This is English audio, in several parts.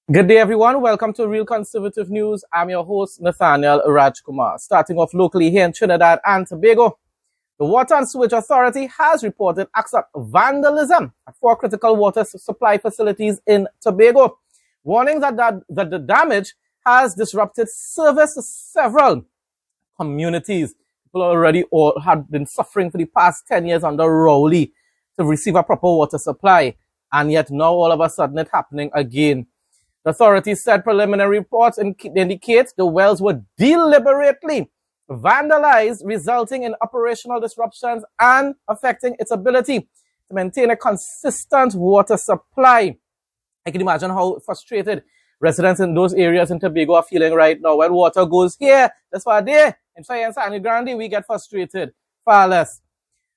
Good day, everyone. Welcome to Real Conservative News. I'm your host, Nathaniel Rajkumar. Starting off locally here in Trinidad and Tobago, the Water and Sewerage Authority has reported acts of vandalism at 4 critical water supply facilities in Tobago, warning that the damage has disrupted service to several communities. People already had been suffering for the past 10 years under Rowley to receive a proper water supply, and yet now all of a sudden it's happening again. The authorities said preliminary reports indicate the wells were deliberately vandalized, resulting in operational disruptions and affecting its ability to maintain a consistent water supply. I can imagine how frustrated residents in those areas in Tobago are feeling right now. When water goes here, that's for a day. In Fayette and Grande, we get frustrated. Far less.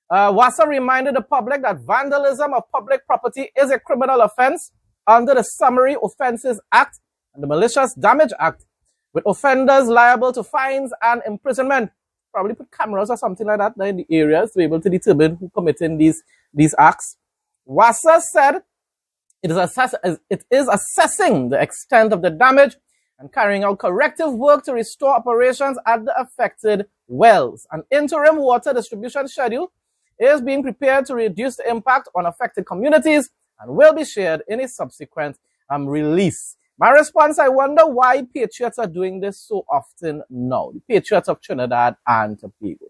WASA reminded the public that vandalism of public property is a criminal offense under the Summary Offences Act and the Malicious Damage Act, with offenders liable to fines and imprisonment. Probably put cameras or something like that in the areas to be able to determine who committing these acts. WASA said it is assessing the extent of the damage and carrying out corrective work to restore operations at the affected wells. An interim water distribution schedule is being prepared to reduce the impact on affected communities and will be shared in a subsequent release. My response, I wonder why patriots are doing this so often now. The patriots of Trinidad and Tobago.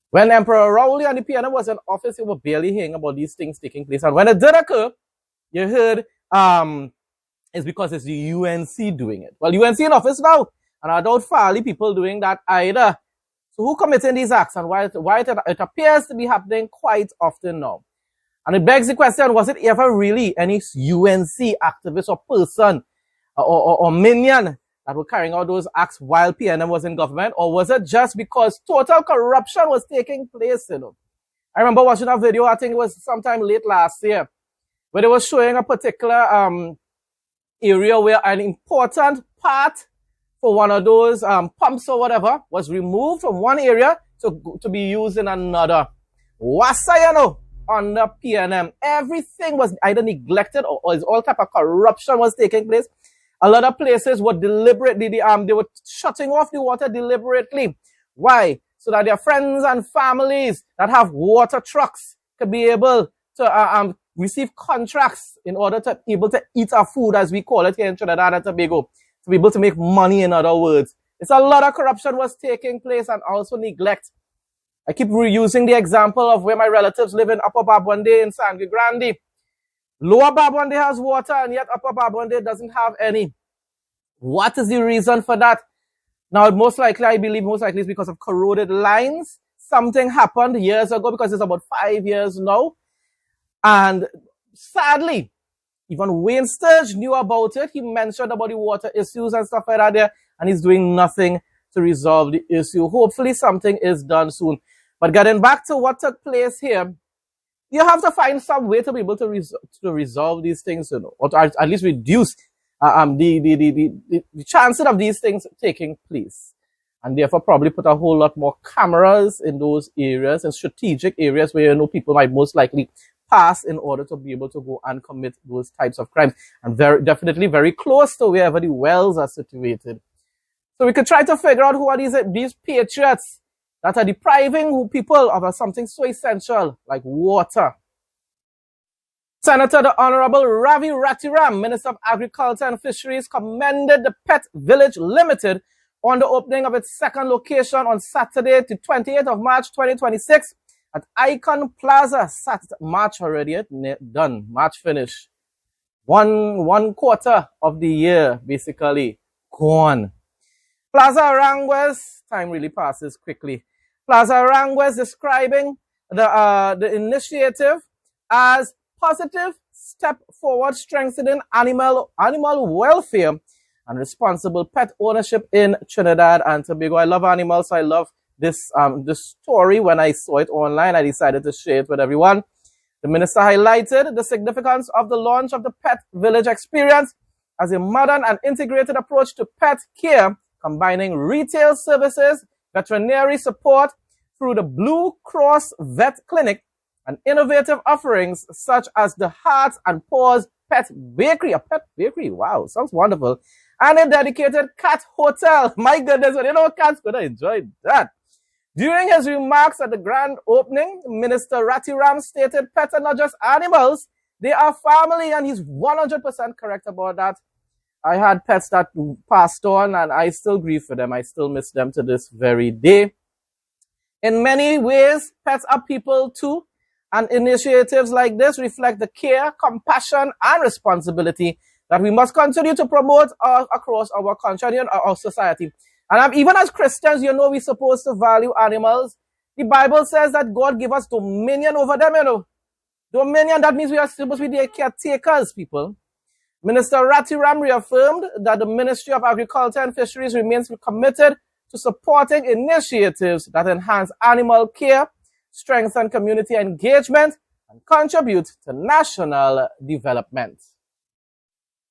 When Emperor Rowley and the PNM was in office, they were barely hearing about these things taking place. And when it did occur, you heard it's because it's the UNC doing it. Well, UNC in office now, and I doubt fairly people doing that either. So who committing these acts and why it appears to be happening quite often now? And it begs the question, was it ever really any UNC activist or person or minion that were carrying out those acts while PNM was in government? Or was it just because total corruption was taking place, I remember watching a video, I think it was sometime late last year, where they were showing a particular area where an important part for one of those pumps or whatever was removed from one area to be used in another. WASA, under PNM, everything was either neglected or all type of corruption was taking place. A lot of places were deliberately, they were shutting off the water deliberately. Why? So that their friends and families that have water trucks could be able to receive contracts in order to be able to eat our food, as we call it here in Trinidad and Tobago, to be able to make money, in other words. It's a lot of corruption was taking place and also neglect. I keep reusing the example of where my relatives live in Upper Babwande in Sangre Grande. Lower Babwande has water and yet Upper Babwande doesn't have any. What is the reason for that? Now, most likely, I believe most likely it's because of corroded lines. Something happened years ago, because it's about 5 years now. And sadly, even Wayne Sturge knew about it. He mentioned about the water issues and stuff like that there, and he's doing nothing to resolve the issue. Hopefully something is done soon. But getting back to what took place here, you have to find some way to be able to resolve these things, or to at least reduce the chances of these things taking place. And therefore probably put a whole lot more cameras in those areas, in strategic areas where people might most likely pass in order to be able to go and commit those types of crimes. And definitely very close to wherever the wells are situated. So we could try to figure out who are these patriots that are depriving people of something so essential like water. Senator the Honorable Ravi Ratiram, Minister of Agriculture and Fisheries, commended the Pet Village Limited on the opening of its second location on Saturday, the 28th of March 2026 at Icon Plaza. March already, done. March finish. One quarter of the year, basically, gone. Plaza Aranguez, time really passes quickly. Plaza Aranguez describing the initiative as positive step forward strengthening animal welfare and responsible pet ownership in Trinidad and Tobago. I love animals, so I love this story. When I saw it online, I decided to share it with everyone. The minister highlighted the significance of the launch of the Pet Village experience as a modern and integrated approach to pet care, combining retail services, veterinary support through the Blue Cross Vet Clinic, and innovative offerings such as the Hearts and Paws pet bakery. A pet bakery, wow, sounds wonderful. And a dedicated cat hotel. My goodness, you know, cats gonna enjoy that. During his remarks at the grand opening, Minister Ratiram stated pets are not just animals, they are family, and he's 100% correct about that. I had pets that passed on, and I still grieve for them. I still miss them to this very day. In many ways, pets are people too, and initiatives like this reflect the care, compassion, and responsibility that we must continue to promote across our country and our society. And even as Christians, you know, we're supposed to value animals. The Bible says that God gave us dominion over them, you know. Dominion, that means we are supposed to be their caretakers, people. Minister Ratiram reaffirmed that the Ministry of Agriculture and Fisheries remains committed to supporting initiatives that enhance animal care, strengthen community engagement, and contribute to national development.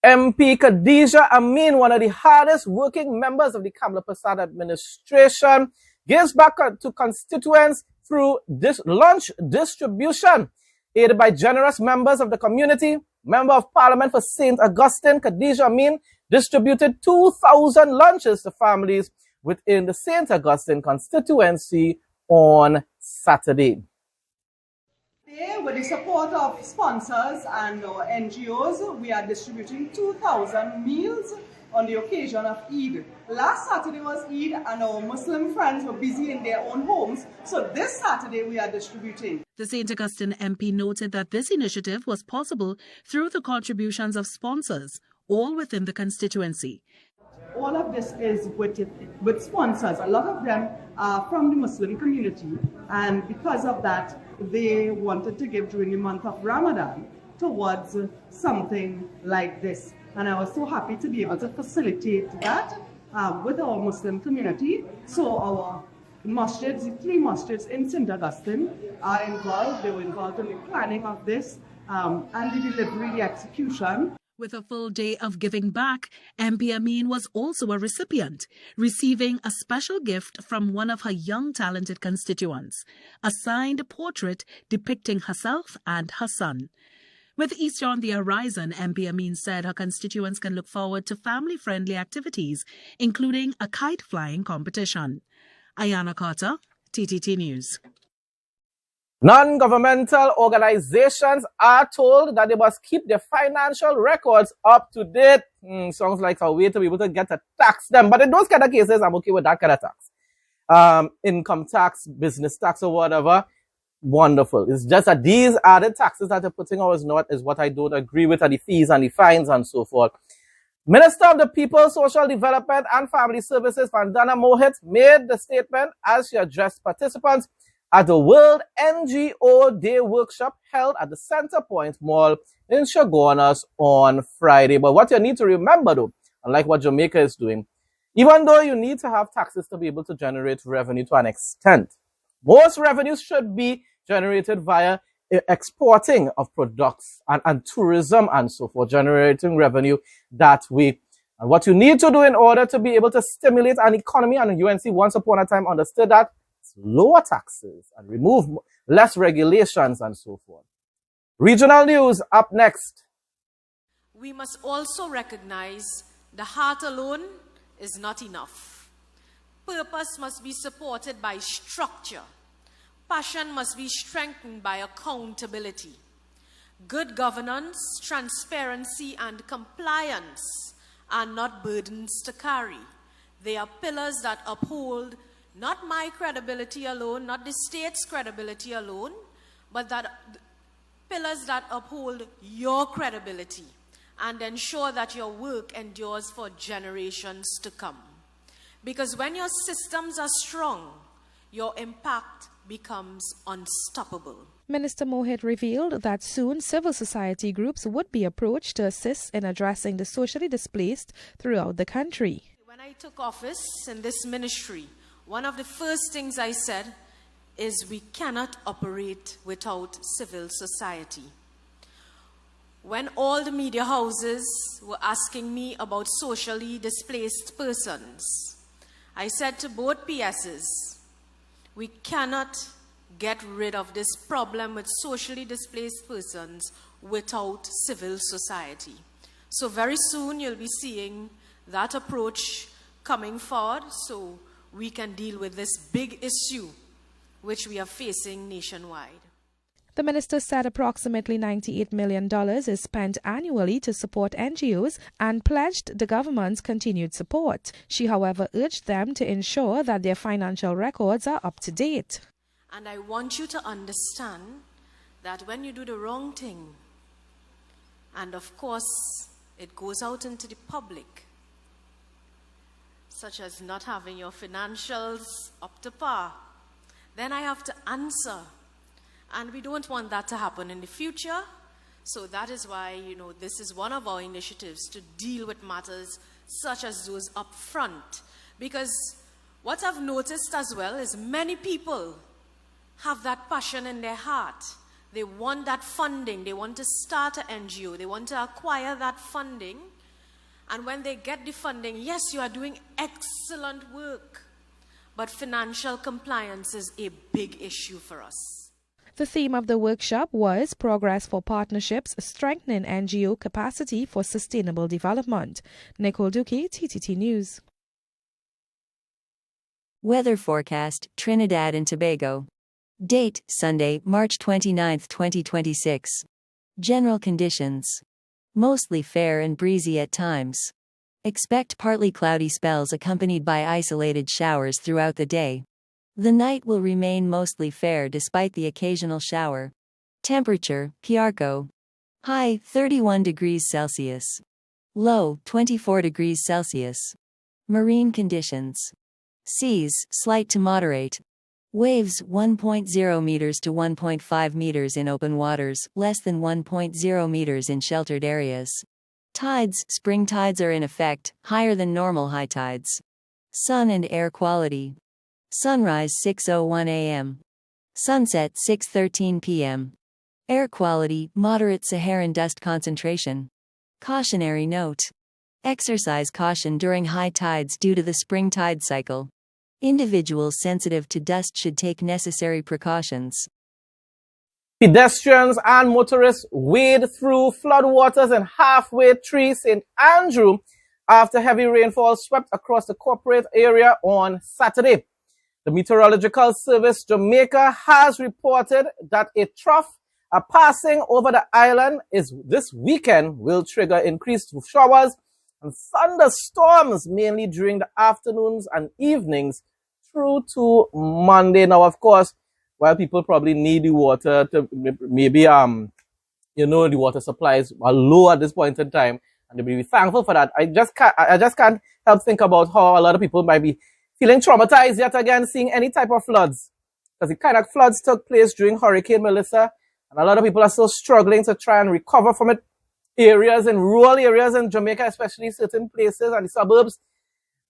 MP Khadija Amin, one of the hardest working members of the Kamla Prasad administration, gives back to constituents through this lunch distribution. Aided by generous members of the community, Member of Parliament for St. Augustine, Khadija Amin, distributed 2,000 lunches to families within the St. Augustine constituency on Saturday. Today, with the support of sponsors and NGOs, we are distributing 2,000 meals on the occasion of Eid. Last Saturday was Eid and our Muslim friends were busy in their own homes, so this Saturday we are distributing. The St. Augustine MP noted that this initiative was possible through the contributions of sponsors, all within the constituency. All of this is with sponsors. A lot of them are from the Muslim community, and because of that, they wanted to give during the month of Ramadan towards something like this. And I was so happy to be able to facilitate that with our Muslim community. So our masjids, the 3 masjids in St. Augustine are involved. They were involved in the planning of this and the delivery, the execution. With a full day of giving back, MP Amin was also a recipient, receiving a special gift from one of her young talented constituents, a signed portrait depicting herself and her son. With Easter on the horizon, MP Amin said her constituents can look forward to family-friendly activities, including a kite-flying competition. Ayana Carter, TTT News. Non-governmental organizations are told that they must keep their financial records up to date. Sounds like a way to be able to get to tax them. But in those kind of cases, I'm okay with that kind of tax. Income tax, business tax, or whatever. Wonderful. It's just that these added taxes that they're putting on is what I don't agree with, and the fees and the fines and so forth. Minister of the People, Social Development and Family Services, Vandana Mohit, made the statement as she addressed participants at the World NGO Day workshop held at the Center Point Mall in Chaguanas on Friday. But what you need to remember, though, unlike what Jamaica is doing, even though you need to have taxes to be able to generate revenue to an extent, most revenues should be generated via exporting of products and tourism and so forth, generating revenue that way. And what you need to do in order to be able to stimulate an economy, and UNC once upon a time understood that, lower taxes and remove less regulations and so forth. Regional news up next. We must also recognize the heart alone is not enough. Purpose must be supported by structure. Passion must be strengthened by accountability. Good governance, transparency, and compliance are not burdens to carry. They are pillars that uphold not my credibility alone, not the state's credibility alone, but pillars that uphold your credibility and ensure that your work endures for generations to come. Because when your systems are strong, your impact becomes unstoppable. Minister Mohit revealed that soon civil society groups would be approached to assist in addressing the socially displaced throughout the country. When I took office in this ministry, one of the first things I said is we cannot operate without civil society. When all the media houses were asking me about socially displaced persons, I said to both PSs, we cannot get rid of this problem with socially displaced persons without civil society. So very soon you'll be seeing that approach coming forward so we can deal with this big issue which we are facing nationwide. The minister said approximately $98 million is spent annually to support NGOs and pledged the government's continued support. She, however, urged them to ensure that their financial records are up to date. And I want you to understand that when you do the wrong thing, and of course it goes out into the public, such as not having your financials up to par, then I have to answer. And we don't want that to happen in the future. So that is why, this is one of our initiatives to deal with matters such as those up front. Because what I've noticed as well is many people have that passion in their heart. They want that funding. They want to start an NGO. They want to acquire that funding. And when they get the funding, yes, you are doing excellent work. But financial compliance is a big issue for us. The theme of the workshop was Progress for Partnerships, Strengthening NGO Capacity for Sustainable Development. Nicole Duque, TTT News. Weather forecast, Trinidad and Tobago. Date, Sunday, March 29, 2026. General conditions. Mostly fair and breezy at times. Expect partly cloudy spells accompanied by isolated showers throughout the day. The night will remain mostly fair despite the occasional shower. Temperature, Piarco. High, 31 degrees Celsius. Low, 24 degrees Celsius. Marine conditions. Seas, slight to moderate. Waves, 1.0 meters to 1.5 meters in open waters, less than 1.0 meters in sheltered areas. Tides, spring tides are in effect, higher than normal high tides. Sun and air quality. Sunrise 6:01 a.m. Sunset 6:13 p.m. Air quality, moderate Saharan dust concentration. Cautionary note. Exercise caution during high tides due to the spring tide cycle. Individuals sensitive to dust should take necessary precautions. Pedestrians and motorists wade through floodwaters in halfway tree St. Andrew after heavy rainfall swept across the corporate area on Saturday. The Meteorological Service Jamaica has reported that a trough passing over the island this weekend will trigger increased showers and thunderstorms, mainly during the afternoons and evenings through to Monday. Now, of course, while people probably need the water to maybe, the water supplies are low at this point in time, and they will be thankful for that. I just can't help think about how a lot of people might be feeling traumatized yet again seeing any type of floods, because the kind of floods took place during Hurricane Melissa, and a lot of people are still struggling to try and recover from it. Areas in rural areas in Jamaica, especially certain places and the suburbs,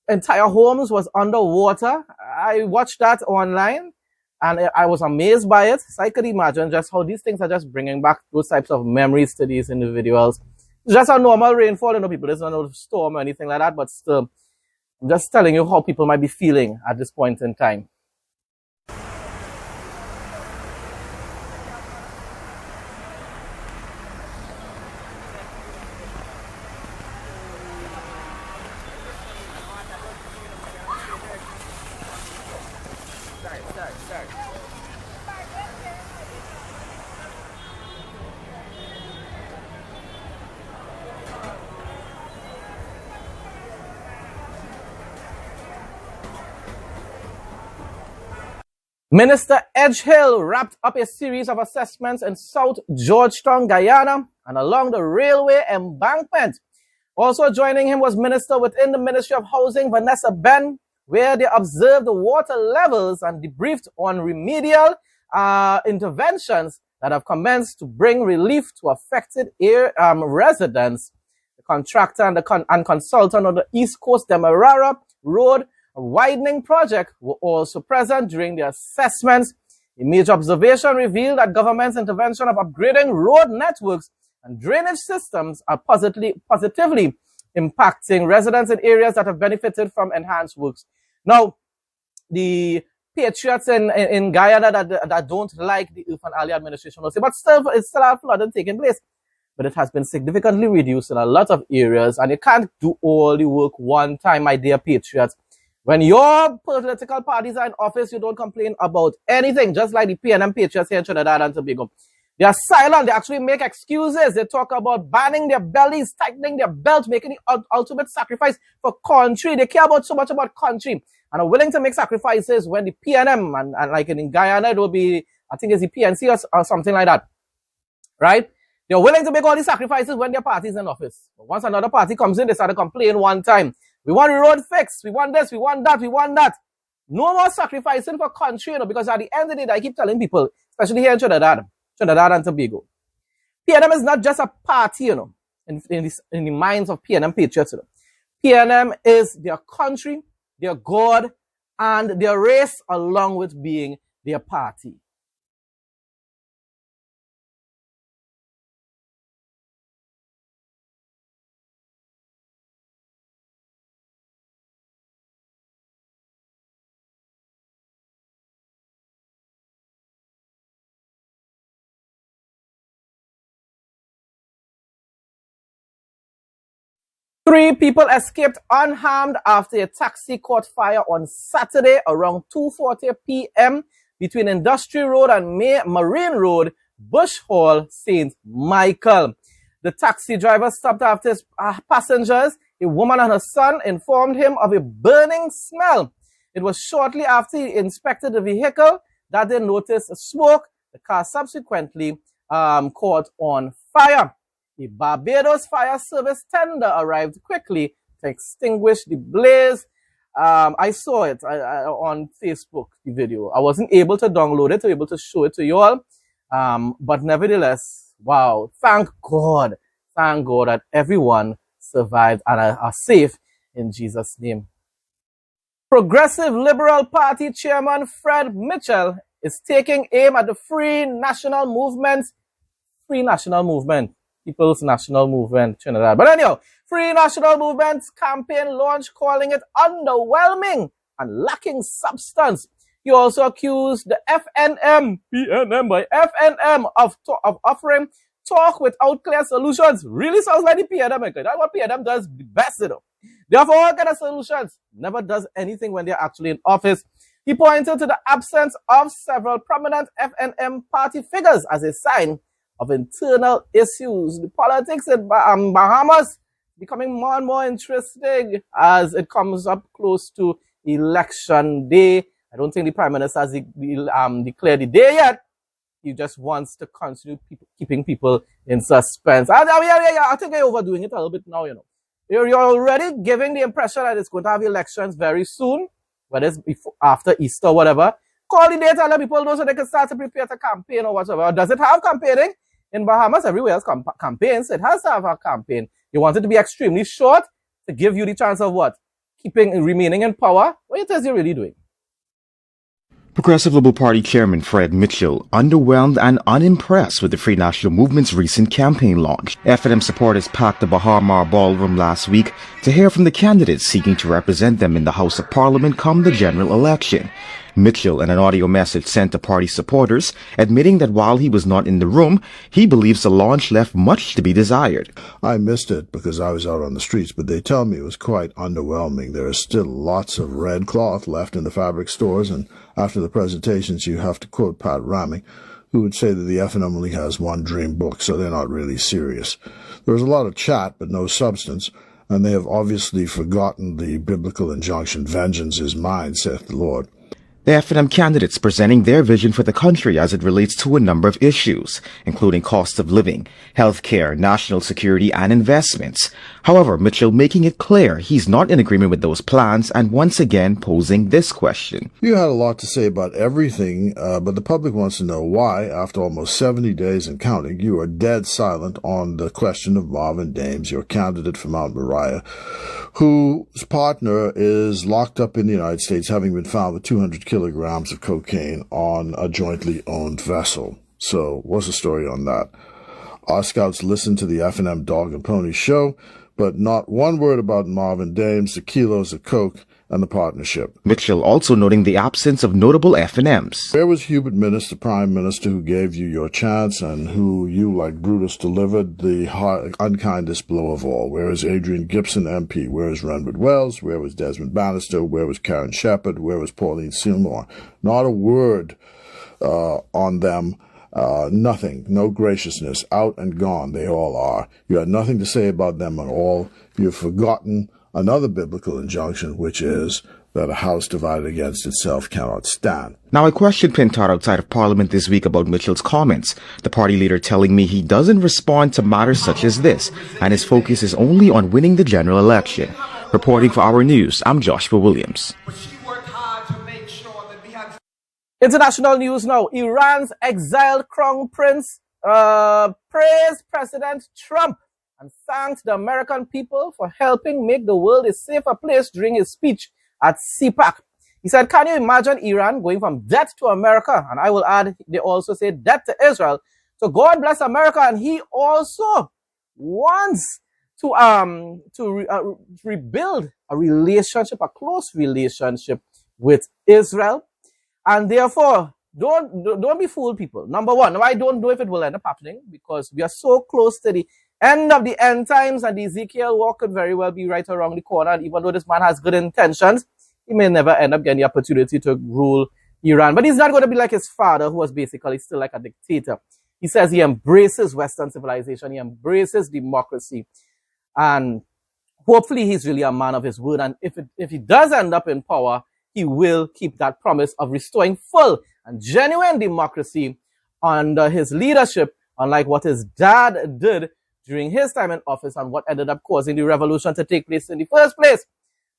entire homes was underwater. I watched that online and I was amazed by it. So I could imagine just how these things are just bringing back those types of memories to these individuals. It's just a normal rainfall, people, there's no storm or anything like that, but still, I'm just telling you how people might be feeling at this point in time. Minister Edgehill wrapped up a series of assessments in South Georgetown, Guyana, and along the railway embankment. Also joining him was Minister within the Ministry of Housing, Vanessa Ben, where they observed the water levels and debriefed on remedial interventions that have commenced to bring relief to affected residents. The contractor and consultant on the East Coast Demerara Road widening project were also present during the assessments. A major observation revealed that government's intervention of upgrading road networks and drainage systems are positively impacting residents in areas that have benefited from enhanced works. Now, the patriots in Guyana that don't like the Irfan Ali administration, but still, it's still a flooding taking place. But it has been significantly reduced in a lot of areas, and you can't do all the work one time, my dear patriots. When your political parties are in office, you don't complain about anything, just like the PNM patriots here in Trinidad and Tobago. They are silent. They actually make excuses. They talk about banning their bellies, tightening their belts, making the ultimate sacrifice for country. They care so much about country and are willing to make sacrifices when the PNM, and like in Guyana, it will be, I think it's the PNC or something like that, right? They're willing to make all these sacrifices when their party is in office. But once another party comes in, they start to complain one time. We want the road fixed. We want this. We want that. We want that. No more sacrificing for country, because at the end of the day, I keep telling people, especially here in Trinidad and Tobago, PNM is not just a party, in the minds of PNM patriots. PNM is their country, their God, and their race, along with being their party. Three people escaped unharmed after a taxi caught fire on Saturday around 2:40 p.m. between Industry Road and Marine Road, Bush Hall, St. Michael. The taxi driver stopped after his passengers. A woman and her son informed him of a burning smell. It was shortly after he inspected the vehicle that they noticed smoke. The car subsequently caught on fire. The Barbados Fire Service tender arrived quickly to extinguish the blaze. I saw it on Facebook, the video. I wasn't able to download it to be able to show it to you all. But nevertheless, wow, thank God that everyone survived and are safe in Jesus' name. Progressive Liberal Party Chairman Fred Mitchell is taking aim at the Free National Movement, People's National Movement, Trinidad. But anyhow, Free National Movement's campaign launch, calling it underwhelming and lacking substance. He also accused the PNM of offering talk without clear solutions. Really sounds like the PNM. That's what PNM does the best, They have all kind of solutions. Never does anything when they're actually in office. He pointed to the absence of several prominent FNM party figures as a sign of internal issues. The politics in Bahamas becoming more and more interesting as it comes up close to election day. I don't think the Prime Minister has declared the day yet. He just wants to continue keeping people in suspense. I think they're overdoing it a little bit now, You're already giving the impression that it's going to have elections very soon, whether it's before, after Easter or whatever. Call the date and let people know so they can start to prepare to campaign or whatever. Or does it have campaigning? In Bahamas, everywhere else campaigns. It has to have a campaign. You want it to be extremely short to give you the chance of what? Remaining in power? What it is you're really doing? Progressive Liberal Party Chairman Fred Mitchell underwhelmed and unimpressed with the Free National Movement's recent campaign launch. FNM supporters packed the Bahamar Ballroom last week to hear from the candidates seeking to represent them in the House of Parliament come the general election. Mitchell, in an audio message sent to party supporters, admitting that while he was not in the room, he believes the launch left much to be desired. I missed it because I was out on the streets, but they tell me it was quite underwhelming. There is still lots of red cloth left in the fabric stores, and after the presentations you have to quote Pat Ramey, who would say that the FNM only has one dream book, so they're not really serious. There was a lot of chat, but no substance, and they have obviously forgotten the biblical injunction, vengeance is mine, saith the Lord. The FNM candidates presenting their vision for the country as it relates to a number of issues, including cost of living, healthcare, national security, and investments. However, Mitchell making it clear he's not in agreement with those plans and once again posing this question. You had a lot to say about everything, but the public wants to know why, after almost 70 days and counting, you are dead silent on the question of Marvin Dames, your candidate for Mount Moriah, whose partner is locked up in the United States, having been found with 200 kilograms of cocaine on a jointly owned vessel. So, what's the story on that? Our scouts listened to the FNM Dog and Pony show, but not one word about Marvin Dames, the kilos of coke, and the partnership. Mitchell also noting the absence of notable F&Ms. Where was Hubert Minnis, the Prime Minister who gave you your chance and who you, like Brutus, delivered the unkindest blow of all? Where is Adrian Gibson, MP? Where is Renford Wells? Where was Desmond Bannister? Where was Karen Shepherd? Where was Pauline Seymour? Not a word on them. Nothing, no graciousness, out and gone they all are. You had nothing to say about them at all. You've forgotten another biblical injunction, which is that a house divided against itself cannot stand. Now, I questioned Pintar outside of Parliament this week about Mitchell's comments, the party leader telling me he doesn't respond to matters such as this, and his focus is only on winning the general election. Reporting for Our News, I'm Joshua Williams. International news now. Iran's exiled crown prince praised President Trump and thanked the American people for helping make the world a safer place during his speech at CPAC. He said, can you imagine Iran going from debt to America? And I will add, they also say debt to Israel. So God bless America. And he also wants to rebuild a relationship, a close relationship with Israel. And therefore, don't be fooled, people. Number one, I don't know if it will end up happening because we are so close to the end of the end times, and the Ezekiel war could very well be right around the corner. And even though this man has good intentions, he may never end up getting the opportunity to rule Iran. But he's not going to be like his father, who was basically still like a dictator. He says he embraces Western civilization. He embraces democracy. And hopefully he's really a man of his word. And if he does end up in power, he will keep that promise of restoring full and genuine democracy under his leadership, unlike what his dad did during his time in office and what ended up causing the revolution to take place in the first place.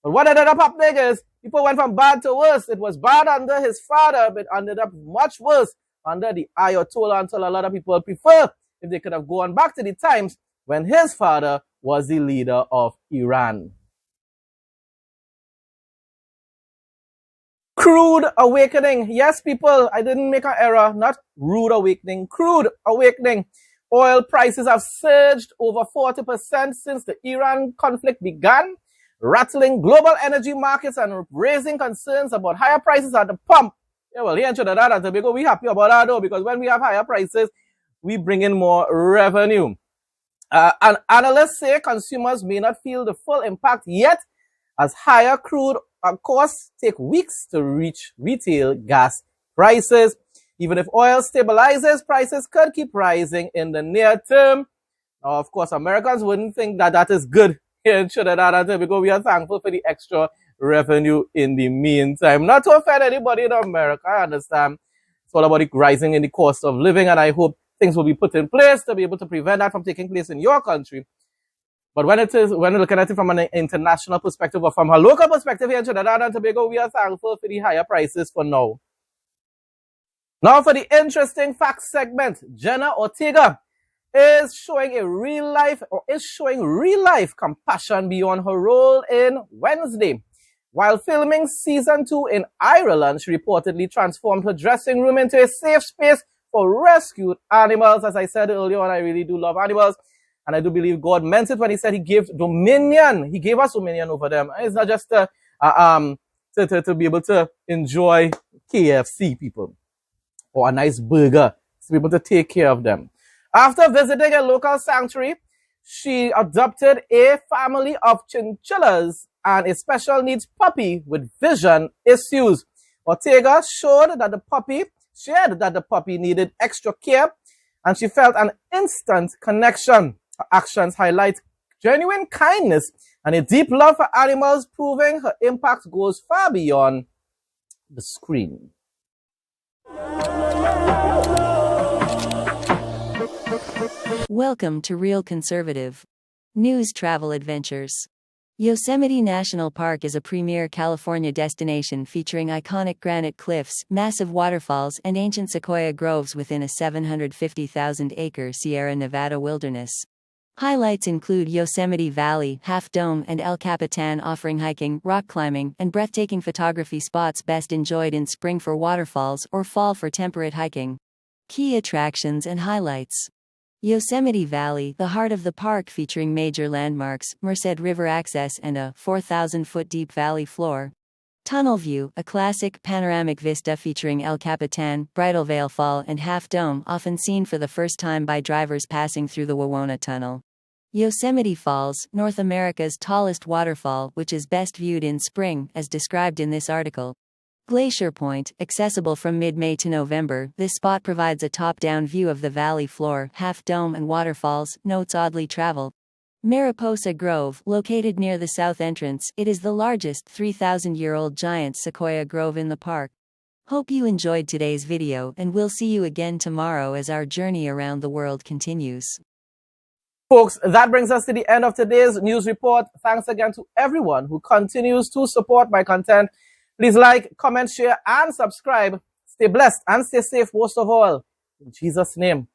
But what ended up happening is people went from bad to worse. It was bad under his father, but ended up much worse under the Ayatollah, until a lot of people prefer if they could have gone back to the times when his father was the leader of Iran. Crude awakening. Yes, people, I didn't make an error. Not rude awakening, crude awakening. Oil prices have surged over 40% since the Iran conflict began, rattling global energy markets and raising concerns about higher prices at the pump. Yeah, well, here in Trinidad and Tobago, we're happy about that though, because when we have higher prices, we bring in more revenue. And analysts say consumers may not feel the full impact yet, as higher crude costs take weeks to reach retail gas prices. Even if oil stabilizes, prices could keep rising in the near term. Now, of course, Americans wouldn't think that that is good here in Trinidad and Tobago. We are thankful for the extra revenue in the meantime. Not to offend anybody in America, I understand. It's all about the rising in the cost of living, and I hope things will be put in place to be able to prevent that from taking place in your country. But when we're looking at it from an international perspective or from a local perspective here in Trinidad and Tobago, we are thankful for the higher prices for now. Now for the interesting facts segment, Jenna Ortega is showing real life compassion beyond her role in Wednesday. While filming season 2 in Ireland, she reportedly transformed her dressing room into a safe space for rescued animals. As I said earlier on, I really do love animals. And I do believe God meant it when he said he gave dominion. He gave us dominion over them. It's not just to be able to enjoy KFC, people, or a nice burger, to be able to take care of them. After visiting a local sanctuary, she adopted a family of chinchillas and a special needs puppy with vision issues. Ortega shared that the puppy needed extra care, and she felt an instant connection. Her actions highlight genuine kindness and a deep love for animals, proving her impact goes far beyond the screen. Welcome to Real Conservative News Travel Adventures. Yosemite National Park is a premier California destination featuring iconic granite cliffs, massive waterfalls, and ancient sequoia groves within a 750,000-acre Sierra Nevada wilderness. Highlights include Yosemite Valley, Half Dome, and El Capitan, offering hiking, rock climbing, and breathtaking photography spots best enjoyed in spring for waterfalls or fall for temperate hiking. Key attractions and highlights. Yosemite Valley, the heart of the park, featuring major landmarks, Merced River access, and a 4,000-foot deep valley floor. Tunnel View, a classic panoramic vista featuring El Capitan, Bridal Veil Fall, and Half Dome, often seen for the first time by drivers passing through the Wawona Tunnel. Yosemite Falls, North America's tallest waterfall, which is best viewed in spring, as described in this article. Glacier Point, accessible from mid-May to November, this spot provides a top-down view of the valley floor, Half Dome and waterfalls, notes Oddly Travel. Mariposa Grove, located near the south entrance, it is the largest 3,000-year-old giant sequoia grove in the park. Hope you enjoyed today's video, and we'll see you again tomorrow as our journey around the world continues. Folks, that brings us to the end of today's news report. Thanks again to everyone who continues to support my content. Please like, comment, share, and subscribe. Stay blessed and stay safe most of all. In Jesus' name.